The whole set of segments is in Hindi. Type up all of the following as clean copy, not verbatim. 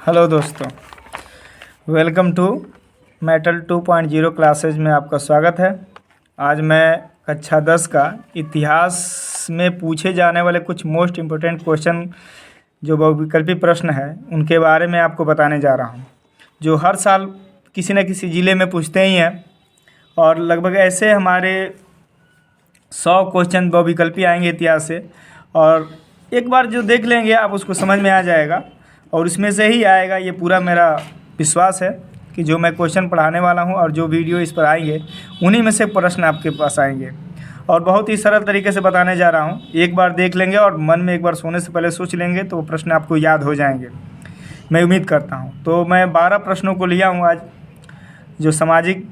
हेलो दोस्तों, वेलकम टू मेटल 2.0 क्लासेज में आपका स्वागत है। आज मैं कक्षा 10 का इतिहास में पूछे जाने वाले कुछ मोस्ट इम्पोर्टेंट क्वेश्चन जो बहुविकल्पी प्रश्न है उनके बारे में आपको बताने जा रहा हूं, जो हर साल किसी न किसी ज़िले में पूछते ही हैं। और लगभग ऐसे हमारे 100 क्वेश्चन बहुविकल्पी आएंगे इतिहास से, और एक बार जो देख लेंगे आप उसको समझ में आ जाएगा और इसमें से ही आएगा। ये पूरा मेरा विश्वास है कि जो मैं क्वेश्चन पढ़ाने वाला हूं और जो वीडियो इस पर आएंगे उन्हीं में से प्रश्न आपके पास आएंगे, और बहुत ही सरल तरीके से बताने जा रहा हूं। एक बार देख लेंगे और मन में एक बार सोने से पहले सोच लेंगे तो वो प्रश्न आपको याद हो जाएंगे, मैं उम्मीद करता हूँ। तो मैं 12 प्रश्नों को लिया हूँ आज, जो सामाजिक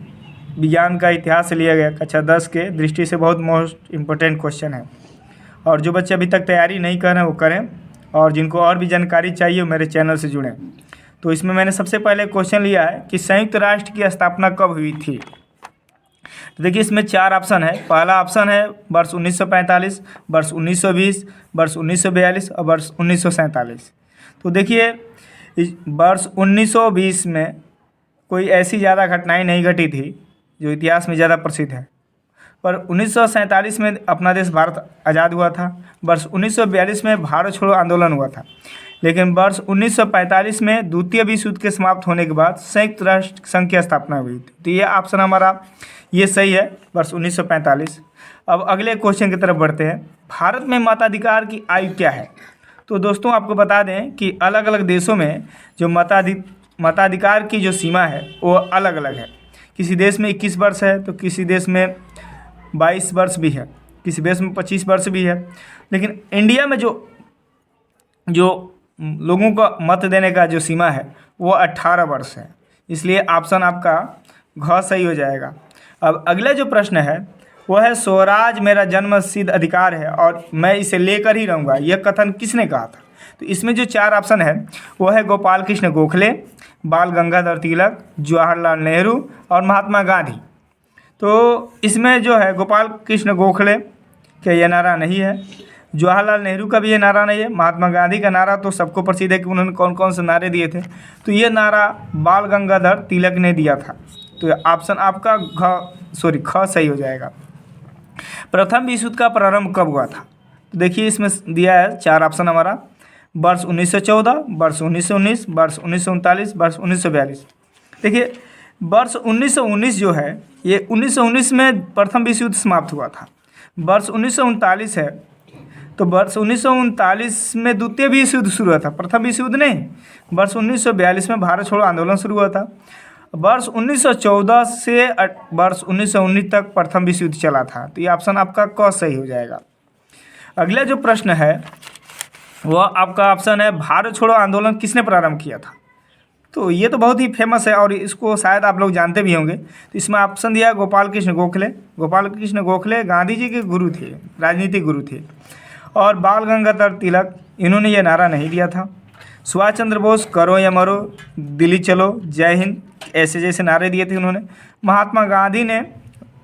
विज्ञान का इतिहास से लिया गया कक्षा 10 के दृष्टि से बहुत मोस्ट इम्पोर्टेंट क्वेश्चन है। और जो बच्चे अभी तक तैयारी नहीं कर रहे हैं वो करें, और जिनको और भी जानकारी चाहिए वो मेरे चैनल से जुड़ें। तो इसमें मैंने सबसे पहले क्वेश्चन लिया है कि संयुक्त राष्ट्र की स्थापना कब हुई थी। तो देखिए इसमें 4 ऑप्शन है। पहला ऑप्शन है वर्ष 1945, वर्ष 1920, वर्ष 1942 और वर्ष 1947। तो देखिए वर्ष 1920 में कोई ऐसी ज़्यादा घटनाएं नहीं घटी थी जो इतिहास में ज़्यादा प्रसिद्ध है, पर 1947 में अपना देश भारत आज़ाद हुआ था। वर्ष 1942 में भारत छोड़ो आंदोलन हुआ था, लेकिन वर्ष 1945 में द्वितीय विश्व युद्ध के समाप्त होने के बाद संयुक्त राष्ट्र संघ की स्थापना हुई थी। तो ये ऑप्शन हमारा ये सही है, वर्ष 1945। अब अगले क्वेश्चन की तरफ बढ़ते हैं। भारत में मताधिकार की आयु क्या है। तो दोस्तों आपको बता दें कि अलग अलग देशों में जो मताधिकार की जो सीमा है वो अलग अलग है। किसी देश में 21 वर्ष है तो किसी देश में 22 वर्ष भी है, किसी देश में 25 वर्ष भी है। लेकिन इंडिया में जो लोगों का मत देने का जो सीमा है वो 18 वर्ष है, इसलिए ऑप्शन आपका घ सही हो जाएगा। अब अगला जो प्रश्न है वो है स्वराज मेरा जन्म सिद्ध अधिकार है और मैं इसे लेकर ही रहूँगा, यह कथन किसने कहा था। तो इसमें जो 4 ऑप्शन है वो है गोपाल कृष्ण गोखले, बाल गंगाधर तिलक, जवाहरलाल नेहरू और महात्मा गांधी। तो इसमें जो है गोपाल कृष्ण गोखले का ये नारा नहीं है, जवाहरलाल नेहरू का भी ये नारा नहीं है, महात्मा गांधी का नारा तो सबको प्रसिद्ध है कि उन्होंने कौन कौन से नारे दिए थे। तो ये नारा बाल गंगाधर तिलक ने दिया था। तो ऑप्शन आपका ख सही हो जाएगा। प्रथम विश्व युद्ध का प्रारंभ कब हुआ था। तो देखिए इसमें दिया है 4 ऑप्शन हमारा, वर्ष 1914, वर्ष 1919, वर्ष 1939, वर्ष 1942। देखिए वर्ष 1919 जो है ये 1919 में प्रथम विश्व युद्ध समाप्त हुआ था। वर्ष 1939 है तो वर्ष 1939 में द्वितीय विश्व युद्ध शुरू हुआ था, प्रथम विश्व युद्ध नहीं। वर्ष 1942 में भारत छोड़ो आंदोलन शुरू हुआ था। वर्ष 1914 से वर्ष 1919 तक प्रथम विश्व युद्ध चला था। तो ये ऑप्शन आपका क सही हो जाएगा। अगला जो प्रश्न है वह आपका ऑप्शन है भारत छोड़ो आंदोलन किसने प्रारंभ किया था। तो ये तो बहुत ही फेमस है और इसको शायद आप लोग जानते भी होंगे। तो इसमें ऑप्शन दिया गोपाल कृष्ण गोखले। गोपाल कृष्ण गोखले गांधी जी के गुरु थे, राजनीतिक गुरु थे। और बाल गंगाधर तिलक, इन्होंने ये नारा नहीं दिया था। सुभाष चंद्र बोस करो या मरो, दिल्ली चलो, जय हिंद, ऐसे जैसे नारे दिए थे उन्होंने। महात्मा गांधी ने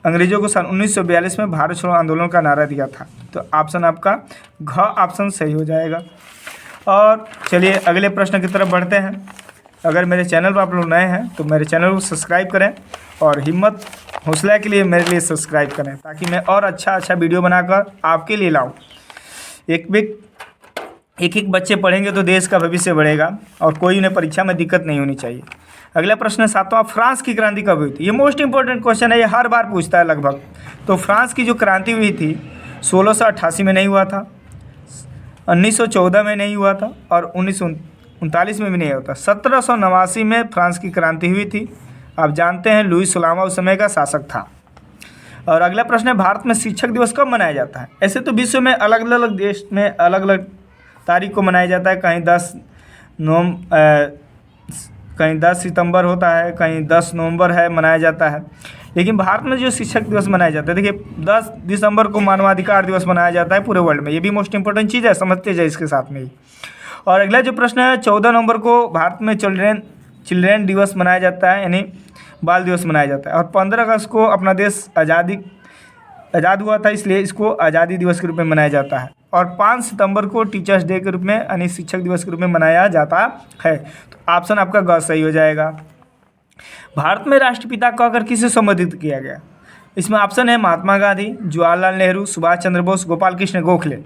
अंग्रेजों को सन 1942 में भारत छोड़ो आंदोलन का नारा दिया था। तो ऑप्शन आपका घ ऑप्शन सही हो जाएगा। और चलिए अगले प्रश्न की तरफ बढ़ते हैं। अगर मेरे चैनल पर आप लोग नए हैं तो मेरे चैनल को सब्सक्राइब करें और हिम्मत हौसला के लिए मेरे लिए सब्सक्राइब करें, ताकि मैं और अच्छा वीडियो बनाकर आपके लिए लाऊं। एक बच्चे पढ़ेंगे तो देश का भविष्य बढ़ेगा और कोई उन्हें परीक्षा में दिक्कत नहीं होनी चाहिए। अगला प्रश्न है 7वां, फ्रांस की क्रांति कब हुई थी। ये मोस्ट इंपॉर्टेंट क्वेश्चन है, ये हर बार पूछता है लगभग। तो फ्रांस की जो क्रांति हुई थी 1688 में नहीं हुआ था, 1914 में नहीं हुआ था और 1939 में भी नहीं होता। 1789 में फ्रांस की क्रांति हुई थी। आप जानते हैं लुई सुलामा उस समय का शासक था। और अगला प्रश्न है भारत में शिक्षक दिवस कब मनाया जाता है। ऐसे तो विश्व में अलग अलग देश में अलग अलग तारीख को मनाया जाता है। कहीं 10 सितंबर होता है, कहीं 10 नवंबर है मनाया जाता है। लेकिन भारत में जो शिक्षक दिवस मनाया जाता है, देखिए 10 दिसंबर को मानवाधिकार दिवस मनाया जाता है पूरे वर्ल्ड में। ये भी मोस्ट इंपॉर्टेंट चीज़ है, समझते जाए इसके साथ में ही। और अगला जो प्रश्न है 14 नवंबर को भारत में चिल्ड्रेन दिवस मनाया जाता है, यानी बाल दिवस मनाया जाता है। और 15 अगस्त को अपना देश आज़ादी आज़ाद हुआ था, इसलिए इसको आज़ादी दिवस के रूप में मनाया जाता है। और 5 सितंबर को टीचर्स डे के रूप में यानी शिक्षक दिवस के रूप में मनाया जाता है। तो ऑप्शन आपका ग सही हो जाएगा। भारत में राष्ट्रपिता कहकर किसे संबोधित किया गया? इसमें ऑप्शन है महात्मा गांधी, जवाहरलाल नेहरू, सुभाष चंद्र बोस, गोपाल कृष्ण गोखले।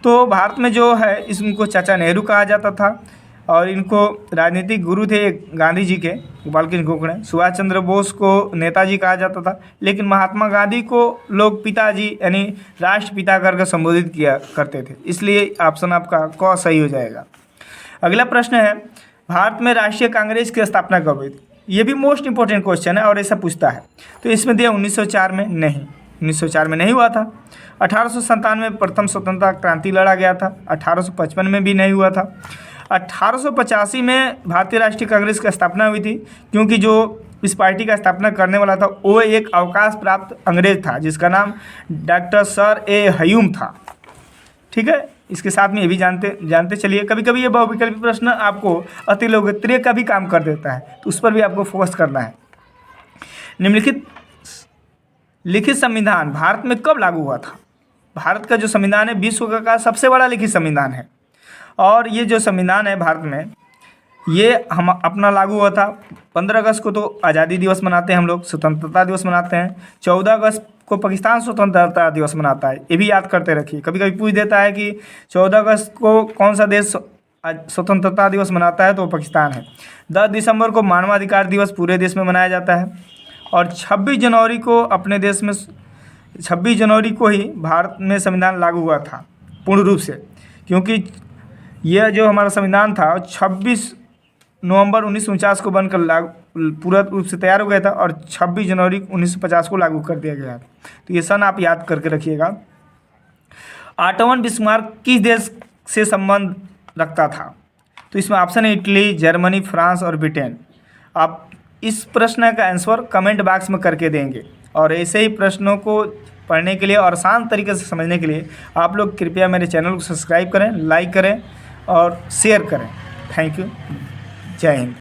तो भारत में जो है इनको चाचा नेहरू कहा जाता था और इनको राजनीतिक गुरु थे गांधी जी के, गोपाल कृष्ण गोखले। सुभाष चंद्र बोस को नेताजी कहा जाता था, लेकिन महात्मा गांधी को लोग पिताजी यानी राष्ट्रपिता करके संबोधित किया करते थे, इसलिए ऑप्शन आपका क सही हो जाएगा। अगला प्रश्न है, भारत में राष्ट्रीय कांग्रेस की स्थापना कब हुई थी? ये भी मोस्ट इंपॉर्टेंट क्वेश्चन है और ऐसा पूछता है। तो इसमें दिया 1904 में, नहीं 1904 में नहीं हुआ था। 1897 में प्रथम स्वतंत्रता क्रांति लड़ा गया था। 1855 में भी नहीं हुआ था। 1885 में भारतीय राष्ट्रीय कांग्रेस की स्थापना हुई थी, क्योंकि जो इस पार्टी का स्थापना करने वाला था वो एक अवकाश प्राप्त अंग्रेज था जिसका नाम डॉक्टर सर ए हयूम था। ठीक है, इसके साथ में ये भी जानते चलिए। कभी कभी ये बहुविकल्पी प्रश्न आपको अति लोकप्रिय का भी काम कर देता है, तो उस पर भी आपको फोकस करना है। निम्नलिखित लिखित संविधान भारत में कब लागू हुआ था? भारत का जो संविधान है विश्व का सबसे बड़ा लिखित संविधान है और ये जो संविधान है भारत में ये हम अपना लागू हुआ था 15 अगस्त को। तो आज़ादी दिवस मनाते हैं हम लोग, स्वतंत्रता दिवस मनाते हैं। 14 अगस्त को पाकिस्तान स्वतंत्रता दिवस मनाता है, ये भी याद करते रखिए। कभी कभी पूछ देता है कि 14 अगस्त को कौन सा देश स्वतंत्रता दिवस मनाता है, तो पाकिस्तान है। 10 दिसंबर को मानवाधिकार दिवस पूरे देश में मनाया जाता है और 26 जनवरी को अपने देश में 26 जनवरी को ही भारत में संविधान लागू हुआ था पूर्ण रूप से, क्योंकि यह जो हमारा संविधान था 26 नवंबर 1949 को बनकर पूरा रूप से तैयार हो गया था और 26 जनवरी 1950 को लागू कर दिया गया। तो ये सन आप याद करके रखिएगा। ऑटोमन बिस्मार्क किस देश से संबंध रखता था? तो इसमें ऑप्शन है इटली, जर्मनी, फ्रांस और ब्रिटेन। आप इस प्रश्न का आंसर कमेंट बॉक्स में करके देंगे और ऐसे ही प्रश्नों को पढ़ने के लिए और आसान तरीके से समझने के लिए आप लोग कृपया मेरे चैनल को सब्सक्राइब करें, लाइक करें और शेयर करें। Thank you. जय हिंद।